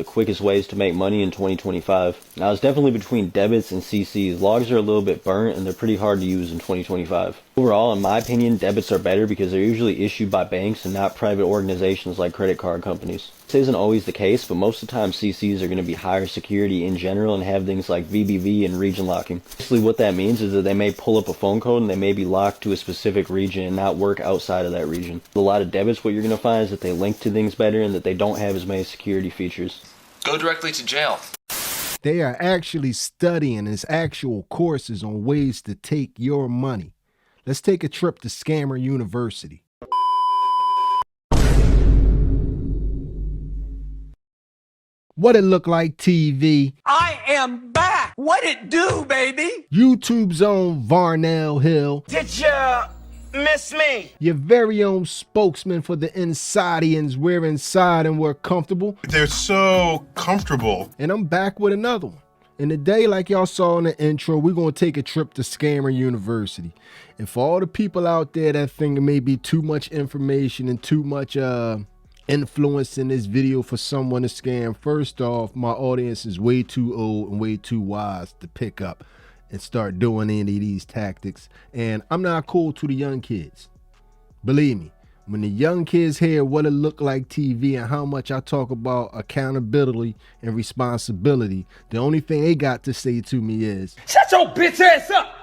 the quickest ways to make money in 2025. Now, it's definitely between debits and CCs. Logs are a little bit burnt and they're pretty hard to use in 2025. Overall, in my opinion, debits are better because they're usually issued by banks and not private organizations like credit card companies. This isn't always the case, but most of the time CCs are going to be higher security in general and have things like VBV and region locking. Basically what that means is that they may pull up a phone code and they may be locked to a specific region and not work outside of that region. A lot of debits, what you're going to find is that they link to things better and that they don't have as many security features. Go directly to jail. They are actually studying as actual courses on ways to take your money. Let's take a trip to Scammer University. What it look like, TV? I am back! What it do, baby? YouTube's own Varnell Hill. Did you miss me? Your very own spokesman for the Insidians. We're inside and we're comfortable. They're so comfortable. And I'm back with another one. And today, like y'all saw in the intro, we're going to take a trip to Scammer University. And for all the people out there that think it may be too much information and too much influence in this video for someone to scam, first off, my audience is way too old and way too wise to pick up and start doing any of these tactics. And I'm not cool to the young kids. Believe me, when the young kids hear what it look like TV and how much I talk about accountability and responsibility, the only thing they got to say to me is, Shut your bitch ass up!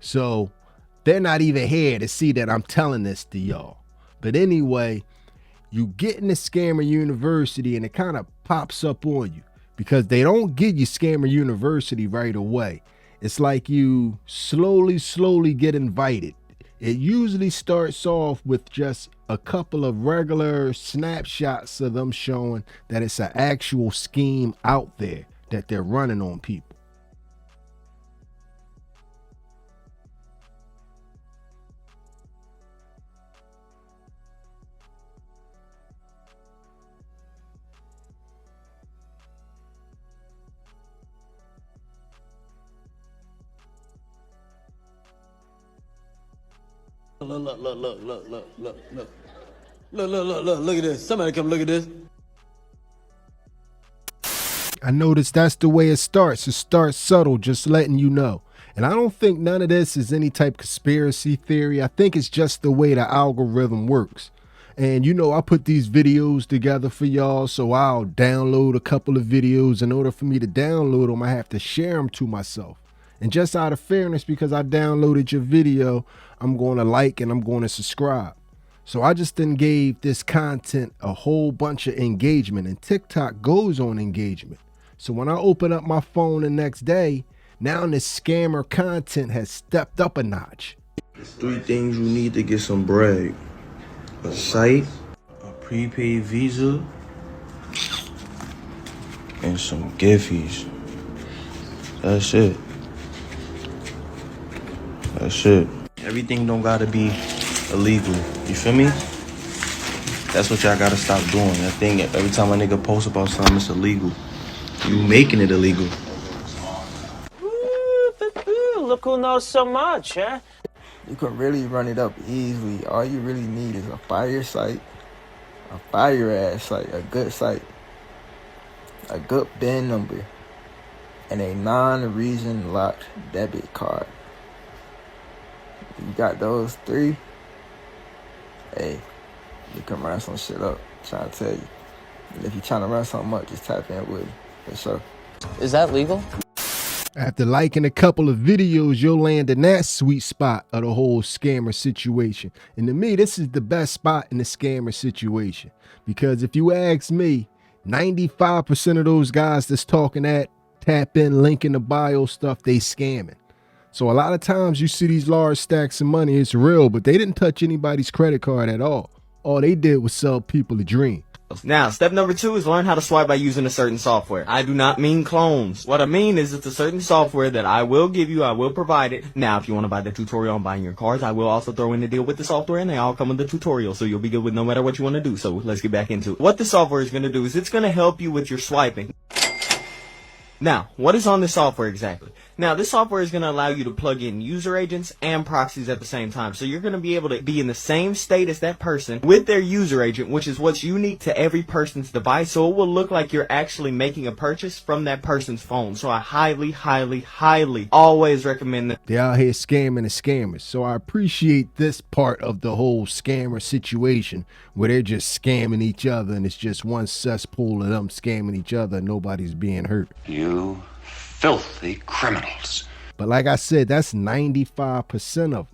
so they're not even here to see that I'm telling this to y'all. But anyway, you get into Scammer University and it kind of pops up on you because they don't give you Scammer University right away. It's like you slowly get invited. It usually starts off with just a couple of regular snapshots of them showing that it's an actual scheme out there that they're running on people. Look at this. Somebody come look at this. I noticed that's the way it starts. It starts subtle, just letting you know. And I don't think none of this is any type of conspiracy theory. I think it's just the way the algorithm works. And you know, I put these videos together for y'all, so I'll download a couple of videos. In order for me to download them, I have to share them to myself. And just out of fairness, because I downloaded your video, I'm going to like and I'm going to subscribe. So I just then gave this content a whole bunch of engagement, and TikTok goes on engagement. So when I open up my phone the next day, now this scammer content has stepped up a notch. There's 3 things you need to get some bread: a site, a prepaid Visa, and some Giphies. That's it. That's it. Everything don't gotta be illegal. You feel me? That's what y'all gotta stop doing. That thing, every time a nigga posts about something, it's illegal. You making it illegal. Look who knows so much, huh? You can really run it up easily. All you really need is a fire site, a fire ass site, a good site, a good BIN number, and a non-reason locked debit card. You got those 3, hey, you can run some shit up. I'm trying to tell you. And if you're trying to run something up, just tap in with me. For sure. Is that legal? After liking a couple of videos, you'll land in that sweet spot of the whole scammer situation. And to me, this is the best spot in the scammer situation. Because if you ask me, 95% of those guys that's talking that tap in, link in the bio stuff, they scamming. So a lot of times you see these large stacks of money, it's real, but they didn't touch anybody's credit card at all. All they did was sell people a dream. Now, step number 2 is learn how to swipe by using a certain software. I do not mean clones. What I mean is it's a certain software that I will give you, I will provide it. Now, if you want to buy the tutorial on buying your cards, I will also throw in the deal with the software, and they all come with the tutorial, so you'll be good with no matter what you want to do. So let's get back into it. What the software is going to do is it's going to help you with your swiping. Now, what is on this software exactly? Now, this software is going to allow you to plug in user agents and proxies at the same time. So you're going to be able to be in the same state as that person with their user agent, which is what's unique to every person's device. So it will look like you're actually making a purchase from that person's phone. So I highly, highly, highly always recommend that. They're out here scamming the scammers. So I appreciate this part of the whole scammer situation where they're just scamming each other and it's just one cesspool of them scamming each other and nobody's being hurt. You filthy criminals. But like I said, that's 95% of them.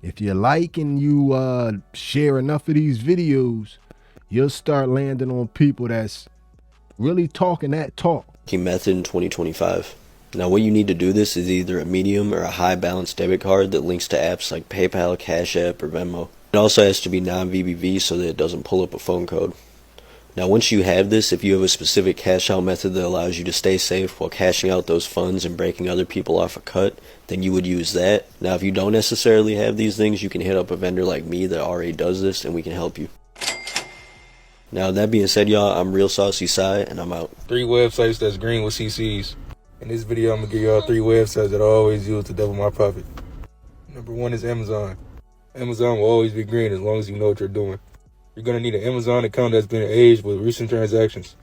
If you like and you share enough of these videos, you'll start landing on people that's really talking that talk. Method in 2025. Now what you need to do this is either a medium or a high balance debit card that links to apps like PayPal, Cash App, or Venmo. It also has to be non-VBV so that it doesn't pull up a phone code. Now once you have this, if you have a specific cash out method that allows you to stay safe while cashing out those funds and breaking other people off a cut, then you would use that. Now if you don't necessarily have these things, you can hit up a vendor like me that already does this and we can help you. Now that being said, y'all, I'm Real Saucy Sai and I'm out. 3 websites that's green with CCs. In this video, I'm going to give y'all 3 websites that I always use to double my profit. Number 1 is Amazon. Amazon will always be green as long as you know what you're doing. You're going to need an Amazon account that's been aged with recent transactions.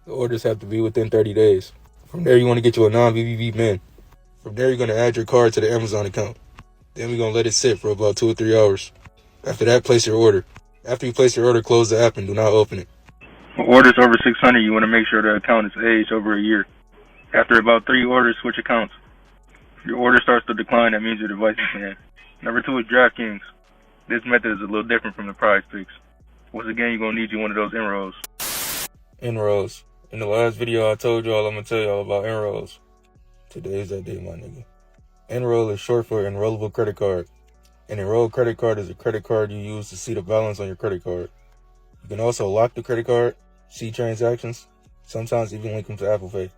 The orders have to be within 30 days. From there, you want to get you a non-VBV bin. From there, you're going to add your card to the Amazon account. Then we're going to let it sit for about 2 or 3 hours. After that, place your order. After you place your order, close the app and do not open it. For orders over 600, you want to make sure the account is aged over a year. After about 3 orders, switch accounts. If your order starts to decline, that means your device is banned. Number 2 is DraftKings. This method is a little different from the prize picks. Once again, you're going to need you one of those enrolls. Enrolls. In the last video I told y'all I'm going to tell y'all about enrolls. Today's that day, my nigga. Enroll is short for enrollable credit card. An enrolled credit card is a credit card you use to see the balance on your credit card. You can also lock the credit card, see transactions, sometimes even link them to Apple Pay.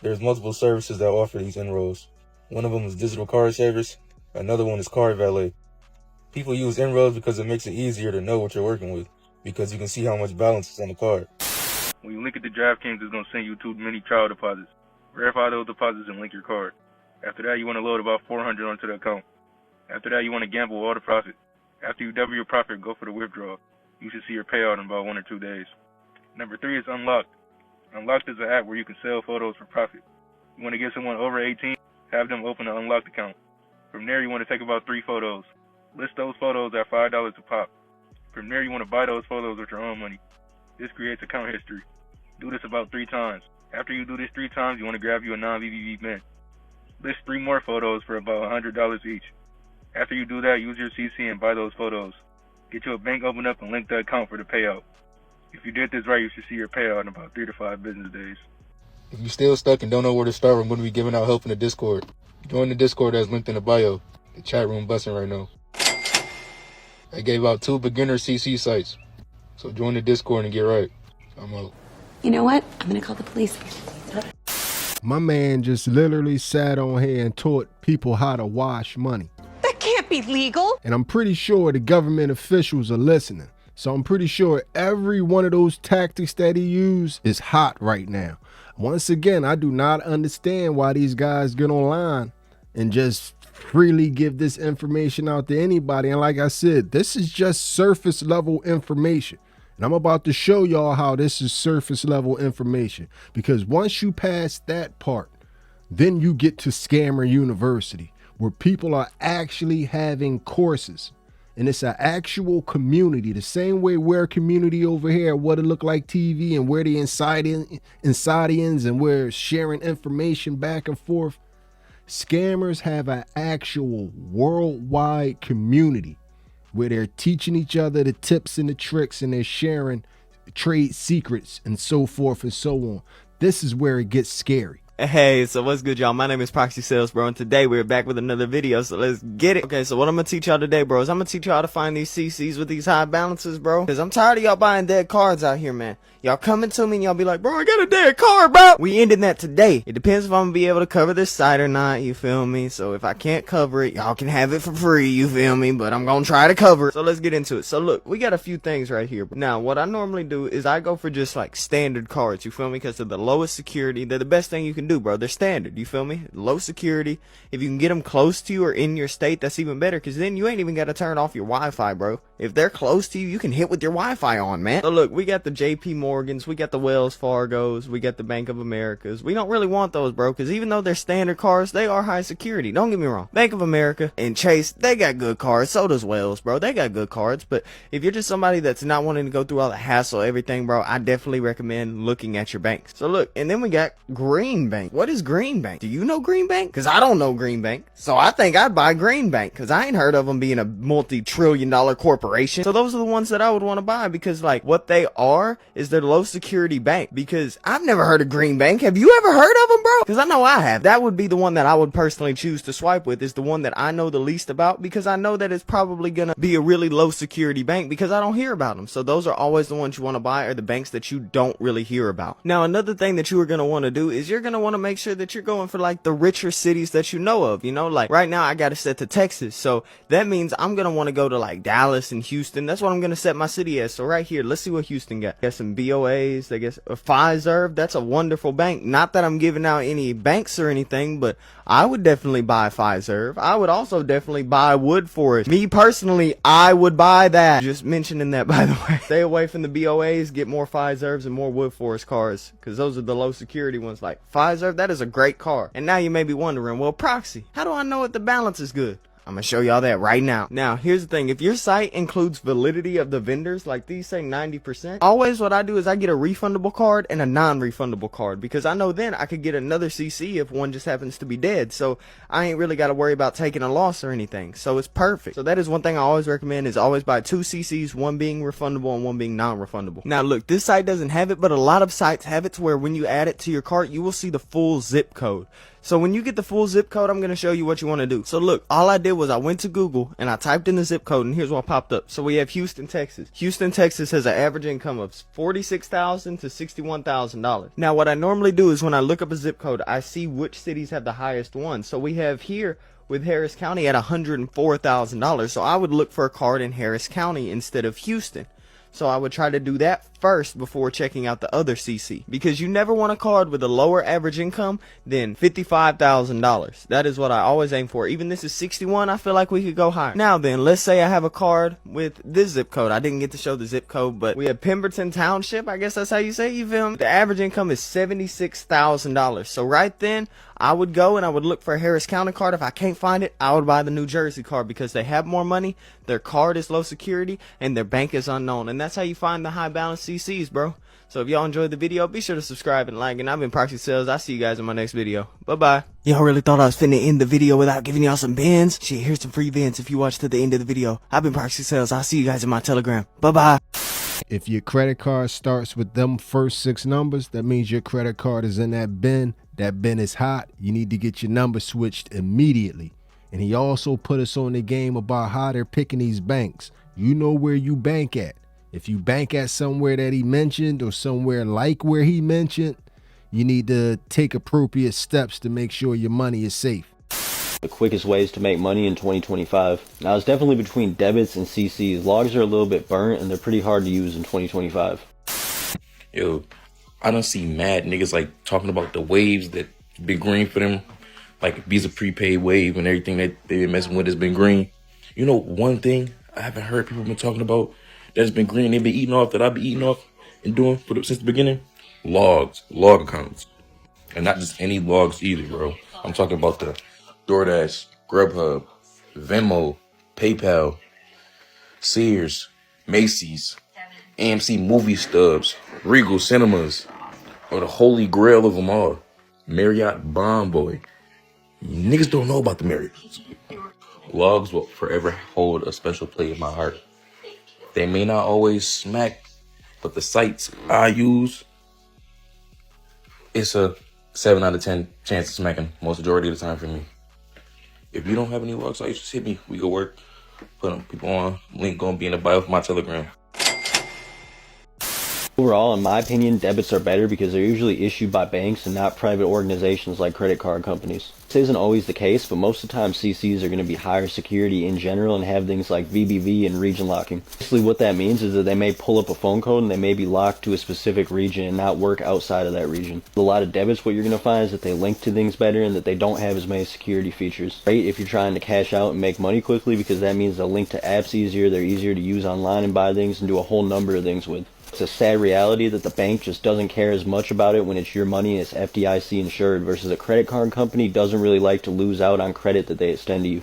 There's multiple services that offer these enrolls. One of them is digital card savers. Another one is card valet. People use enrolls because it makes it easier to know what you're working with, because you can see how much balance is on the card. When you link it to DraftKings, it's going to send you 2 mini trial deposits. Verify those deposits and link your card. After that, you want to load about $400 onto the account. After that, you want to gamble all the profit. After you double your profit, go for the withdrawal. You should see your payout in about 1 or 2 days. Number 3 is Unlocked. Unlocked is an app where you can sell photos for profit. You want to get someone over 18, have them open an Unlocked account. From there, you want to take about 3 photos. List those photos at $5 a pop. From there, you want to buy those photos with your own money. This creates account history. Do this about 3 times. After you do this 3 times, you want to grab you a non-VBV bin. List 3 more photos for about $100 each. After you do that, use your CC and buy those photos. Get you a bank open up and link the account for the payout. If you did this right, you should see your payout in about 3 to 5 business days. If you're still stuck and don't know where to start, I'm going to be giving out help in the Discord. Join the Discord that's linked in the bio. The chat room busting right now. I gave out 2 beginner CC sites. So join the Discord and get right. I'm out. You know what? I'm going to call the police. My man just literally sat on here and taught people how to wash money. That can't be legal. And I'm pretty sure the government officials are listening. So I'm pretty sure every one of those tactics that he used is hot right now. Once again, I do not understand why these guys get online and just freely give this information out to anybody. And like I said, this is just surface level information. And I'm about to show y'all how this is surface level information. Because once you pass that part, then you get to Scammer University, where people are actually having courses. And it's an actual community, the same way we're a community over here, what it look like TV, and where the insidians and we're sharing information back and forth. Scammers have an actual worldwide community where they're teaching each other the tips and the tricks, and they're sharing trade secrets and so forth and so on. This is where it gets scary. Hey, so what's good, y'all? My name is Proxy Sales, bro, and today we're back with another video, so let's get it. Okay, so what I'm gonna teach y'all today, bro, is I'm gonna teach y'all how to find these CCs with these high balances, bro, because I'm tired of y'all buying dead cards out here, man. Y'all coming to me and y'all be like, bro, I got a dead card, bro. We ended that today. It depends if I'm gonna be able to cover this site or not, you feel me? So if I can't cover it, y'all can have it for free, you feel me? But I'm gonna try to cover it. So let's get into it. So look, we got a few things right here. Now, what I normally do is I go for just like standard cards, you feel me? Because they're the lowest security. They're the best thing you can do, bro. They're standard. You feel me? Low security. If you can get them close to you or in your state, that's even better, because then you ain't even got to turn off your Wi-Fi, bro. If they're close to you, you can hit with your Wi-Fi on, man. So look, we got the JP Morgans, we got the Wells Fargos, we got the Bank of Americas. We don't really want those, bro, because even though they're standard cards, they are high security. Don't get me wrong. Bank of America and Chase, they got good cards. So does Wells, bro. They got good cards. But if you're just somebody that's not wanting to go through all the hassle, everything, bro, I definitely recommend looking at your banks. So look, and then we got Green Bank. What is Green Bank? Do you know Green Bank? Because I don't know Green Bank. So I think I'd buy Green Bank, because I ain't heard of them being a multi-trillion-dollar corporation. So those are the ones that I would want to buy, because like what they are is they're low security bank. Because I've never heard of Green Bank. Have you ever heard of them, bro? Because I know I have. That would be the one that I would personally choose to swipe with, is the one that I know the least about, because I know that it's probably gonna be a really low security bank, because I don't hear about them. So those are always the ones you want to buy, are the banks that you don't really hear about. Now another thing that you are gonna want to do is you're gonna want to make sure that you're going for like the richer cities that you know of. You know, like right now I got it set to Texas, so that means I'm gonna want to go to like Dallas and Houston. That's what I'm gonna set my city as. So right here, let's see what Houston got. Got some BOAs, I guess a Fiserv. That's a wonderful bank. Not that I'm giving out any banks or anything, but I would definitely buy Fiserv. I would also definitely buy Wood Forest. Me personally, I would buy that. Just mentioning that, by the way. Stay away from the BOAs, get more Fiservs and more Wood Forest cars, because those are the low security ones. Like Fiserv, that is a great car. And now you may be wondering, well, Proxy, how do I know if the balance is good? I'm gonna show y'all that right now. Now, here's the thing. If your site includes validity of the vendors, like these say 90%, always what I do is I get a refundable card and a non-refundable card, because I know then I could get another CC if one just happens to be dead. So I ain't really got to worry about taking a loss or anything. So it's perfect. So that is one thing I always recommend, is always buy 2 CCs, one being refundable and one being non-refundable. Now look, this site doesn't have it, but a lot of sites have it to where when you add it to your cart, you will see the full zip code. So when you get the full zip code, I'm going to show you what you want to do. So look, all I did was I went to Google and I typed in the zip code, and here's what popped up. So we have Houston, Texas. Houston, Texas has an average income of $46,000 to $61,000. Now what I normally do is when I look up a zip code, I see which cities have the highest one. So we have here with Harris County at $104,000. So I would look for a card in Harris County instead of Houston. So I would try to do that first before checking out the other CC, because you never want a card with a lower average income than $55,000. That is what I always aim for. Even this is 61, I feel like we could go higher. Now then, let's say I have a card with this zip code. I didn't get to show the zip code, but we have Pemberton Township. I guess that's how you say it, you feel me? The average income is $76,000. So right then, I would go and I would look for a Harris County card. If I can't find it, I would buy the New Jersey card, because they have more money, their card is low security, and their bank is unknown. And that's how you find the high balance CCs, bro. So if y'all enjoyed the video, be sure to subscribe and like. And I've been Proxy Sales. I'll see you guys in my next video. Bye-bye. Y'all really thought I was finna end the video without giving y'all some bins? Shit, here's some free bins if you watch to the end of the video. I've been Proxy Sales. I'll see you guys in my Telegram. Bye-bye. If your credit card starts with them first 6 numbers, that means your credit card is in that bin. That bin is hot. You need to get your number switched immediately. And he also put us on the game about how they're picking these banks. You know where you bank at. If you bank at somewhere that he mentioned or somewhere like where he mentioned, you need to take appropriate steps to make sure your money is safe. The quickest ways to make money in 2025. Now it's definitely between debits and CCs. Logs are a little bit burnt and they're pretty hard to use in 2025. Yo, I don't see mad niggas like talking about the waves that been green for them. Like Visa prepaid wave and everything that they've been messing with has been green. You know, one thing I haven't heard people been talking about that's been green, they've been eating off, that I've been eating off and doing since the beginning? Logs, log accounts. And not just any logs either, bro. I'm talking about the DoorDash, Grubhub, Venmo, PayPal, Sears, Macy's, AMC movie stubs, Regal Cinemas, or the holy grail of them all, Marriott Bonvoy. Niggas don't know about the Marriotts. Logs will forever hold a special place in my heart. They may not always smack, but the sites I use, it's a 7 out of 10 chance of smacking most majority of the time for me. If you don't have any log sites, just hit me. We go work. Put them people on. Link gonna be in the bio for my Telegram. Overall, in my opinion, debits are better because they're usually issued by banks and not private organizations like credit card companies. This isn't always the case, but most of the time CCs are going to be higher security in general and have things like VBV and region locking. Basically what that means is that they may pull up a phone code and they may be locked to a specific region and not work outside of that region. With a lot of debits, what you're going to find is that they link to things better and that they don't have as many security features. Great if you're trying to cash out and make money quickly because that means they'll link to apps easier, they're easier to use online and buy things and do a whole number of things with. It's a sad reality that the bank just doesn't care as much about it when it's your money and it's FDIC insured versus a credit card company doesn't really like to lose out on credit that they extend to you.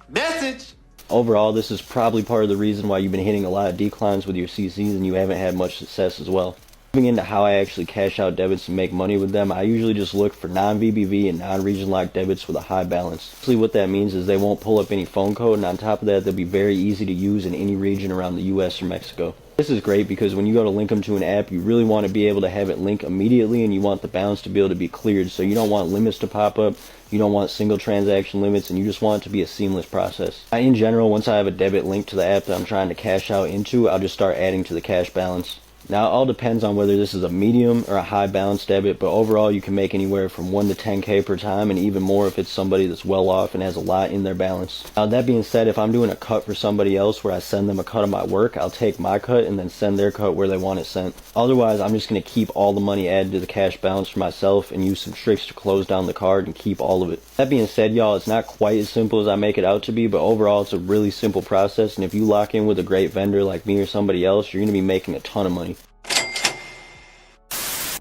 Message! Overall, this is probably part of the reason why you've been hitting a lot of declines with your CCs and you haven't had much success as well. Moving into how I actually cash out debits and make money with them, I usually just look for non-VBV and non-region locked debits with a high balance. Basically what that means is they won't pull up any phone code, and on top of that, they'll be very easy to use in any region around the US or Mexico. This is great because when you go to link them to an app, you really want to be able to have it link immediately and you want the balance to be able to be cleared. So you don't want limits to pop up, you don't want single transaction limits, and you just want it to be a seamless process. In general, once I have a debit linked to the app that I'm trying to cash out into, I'll just start adding to the cash balance. Now it all depends on whether this is a medium or a high balance debit, but overall you can make anywhere from 1 to 10K per time and even more if it's somebody that's well off and has a lot in their balance. Now that being said, if I'm doing a cut for somebody else where I send them a cut of my work, I'll take my cut and then send their cut where they want it sent. Otherwise, I'm just going to keep all the money added to the cash balance for myself and use some tricks to close down the card and keep all of it. That being said, y'all, it's not quite as simple as I make it out to be, but overall it's a really simple process, and if you lock in with a great vendor like me or somebody else, you're going to be making a ton of money.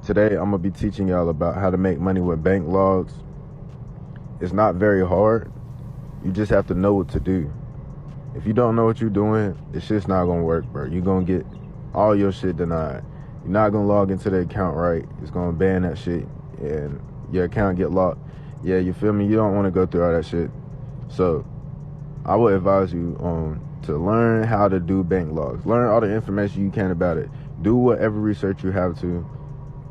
Today, I'm going to be teaching y'all about how to make money with bank logs. It's not very hard. You just have to know what to do. If you don't know what you're doing, it's just not going to work, bro. You're going to get all your shit denied. You're not going to log into the account right. It's going to ban that shit, and your account get locked. Yeah, you feel me? You don't want to go through all that shit. So, I would advise you to learn how to do bank logs. Learn all the information you can about it. Do whatever research you have to.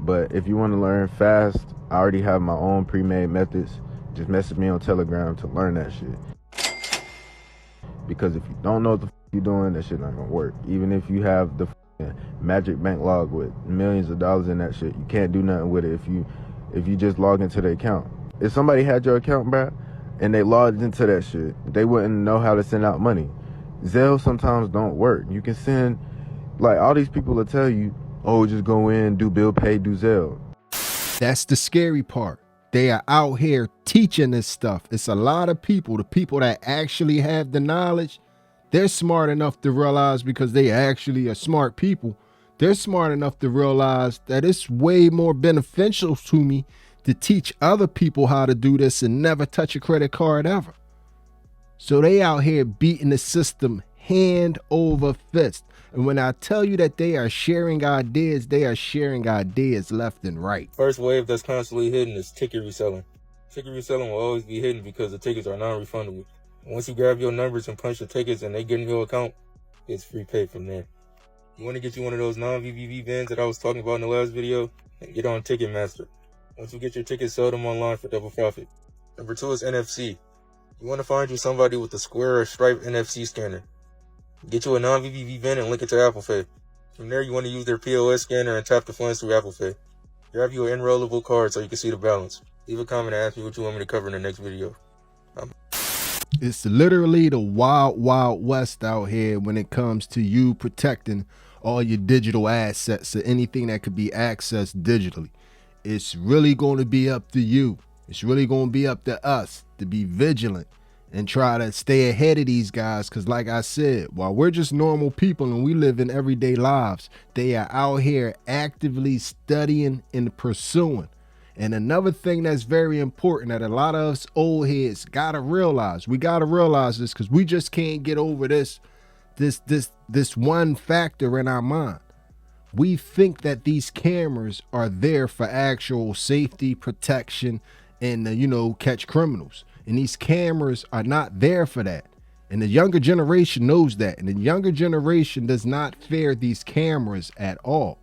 But if you want to learn fast, I already have my own pre-made methods. Just message me on Telegram to learn that shit. Because if you don't know what the you're doing, that shit not gonna work. Even if you have the magic bank log with millions of dollars in that shit, you can't do nothing with it if you just log into the account. If somebody had your account, bro, and they logged into that shit, they wouldn't know how to send out money. Zelle sometimes don't work. You can send, like, all these people will tell you, oh, just go in, do bill pay, do Zelle. That's the scary part. They are out here teaching this stuff. It's a lot of people, the people that actually have the knowledge, they're smart enough to realize, because they actually are smart people, they're smart enough to realize that it's way more beneficial to me to teach other people how to do this and never touch a credit card ever. So they out here beating the system hand over fist. And when I tell you that they are sharing ideas, they are sharing ideas left and right. First wave that's constantly hidden is ticket reselling. Ticket reselling will always be hidden because the tickets are non-refundable. Once you grab your numbers and punch the tickets and they get in your account, it's free pay from there. You want to get you one of those non-VVV vans that I was talking about in the last video? Get on Ticketmaster. Once you get your tickets, sell them online for double profit. Number 2 is NFC. You want to find you somebody with a Square or Stripe NFC scanner. Get you a non-VVV VIN and link it to Apple Pay. From there, you want to use their POS scanner and tap the funds through Apple Pay. Grab you an enrollable card so you can see the balance. Leave a comment and ask me what you want me to cover in the next video. It's literally the wild, wild west out here when it comes to you protecting all your digital assets or anything that could be accessed digitally. It's really going to be up to you. It's really going to be up to us to be vigilant and try to stay ahead of these guys, because like I said, while we're just normal people and we live in everyday lives, they are out here actively studying and pursuing. And another thing that's very important that a lot of us old heads gotta realize, we gotta realize this, because we just can't get over this one factor in our mind. We think that these cameras are there for actual safety, protection, and catch criminals. And these cameras are not there for that. And the younger generation knows that. And the younger generation does not fear these cameras at all.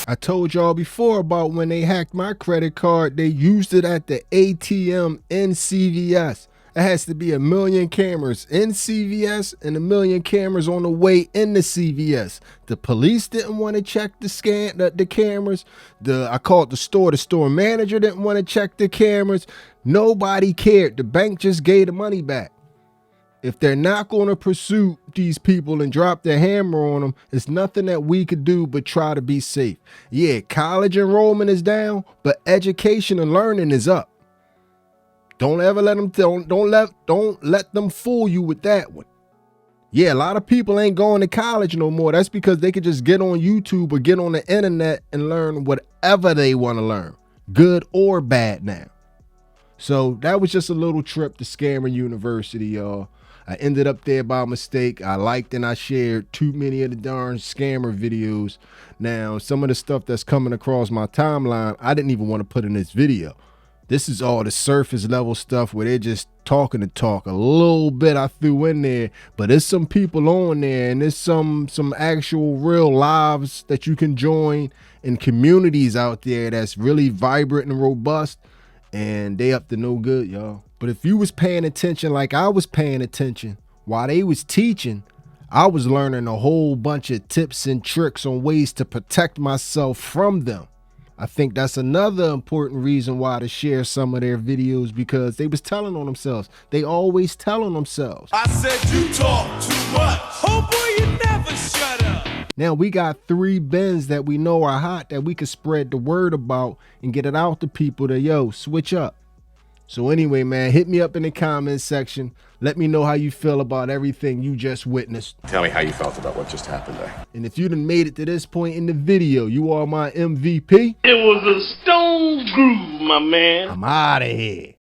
I told y'all before about when they hacked my credit card, they used it at the ATM in CVS. It has to be 1 million cameras in CVS and 1 million cameras on the way into CVS. The police didn't want to check the cameras. I called the store manager didn't want to check the cameras. Nobody cared. The bank just gave the money back. If they're not going to pursue these people and drop their hammer on them, it's nothing that we could do but try to be safe. Yeah, college enrollment is down, but education and learning is up. Don't ever let them don't let them fool you with that one. Yeah, a lot of people ain't going to college no more. That's because they could just get on YouTube or get on the internet and learn whatever they want to learn, good or bad now. So that was just a little trip to Scammer University, y'all. I ended up there by mistake. I liked and I shared too many of the darn scammer videos. Now, some of the stuff that's coming across my timeline, I didn't even want to put in this video. This is all the surface level stuff where they're just talking to talk. A little bit I threw in there, but there's some people on there and there's some actual real lives that you can join and communities out there that's really vibrant and robust, and they up to no good, y'all. But if you was paying attention like I was paying attention while they was teaching, I was learning a whole bunch of tips and tricks on ways to protect myself from them. I think that's another important reason why to share some of their videos, because they was telling on themselves. They always tell on themselves. I said you talk too much. Oh boy, you never shut up. Now we got 3 bins that we know are hot that we could spread the word about and get it out to people to, yo, switch up. So anyway, man, hit me up in the comments section. Let me know how you feel about everything you just witnessed. Tell me how you felt about what just happened there. And if you done made it to this point in the video, you are my MVP. It was a stone groove, my man. I'm out of here.